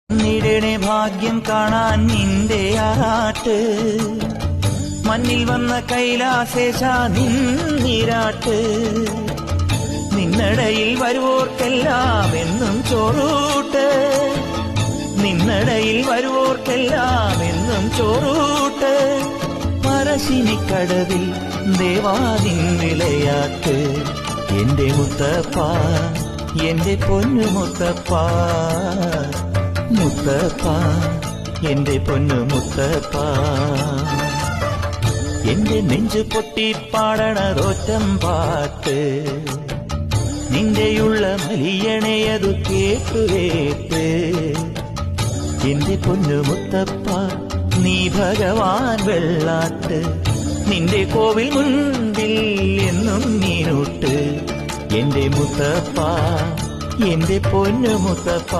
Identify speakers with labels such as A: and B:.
A: നിടണേ ഭാഗ്യം കാണാൻ നിന്റെ ആറാട്ട്, മണ്ണിൽ വന്ന കൈലാസേശ നിന്നിരാട്ട്. നിന്നടയിൽ വരുവോർക്കെല്ലാം എന്നും ചോറൂട്ട്, നിന്നടയിൽ വരുവോർക്കെല്ലാം എന്നും ചോറൂട്ട്. പറശ്ശിനിക്കടവിൽ ദേവാദിൻ വിളയാട്ട്. എന്റെ മുത്തപ്പ, എന്റെ പൊന്നു മുത്തപ്പ, മുത്തപ്പ, എന്റെ പൊന്നു മുത്തപ്പ. എന്റെ നെഞ്ചു പൊട്ടി പാടണതൊറ്റം പാട്ട്, നിന്റെയുള്ള മലിയണയതു കേട്ടുകേട്ട്. എന്റെ പൊന്നു മുത്തപ്പ, നീ ഭഗവാൻ വെള്ളാട്ട്, നിന്റെ കോവിൽ മുൻപിൽ എന്നും നീനൂട്ട്. എന്റെ മുത്തപ്പ, എന്റെ പൊന്നു മുത്തപ്പ.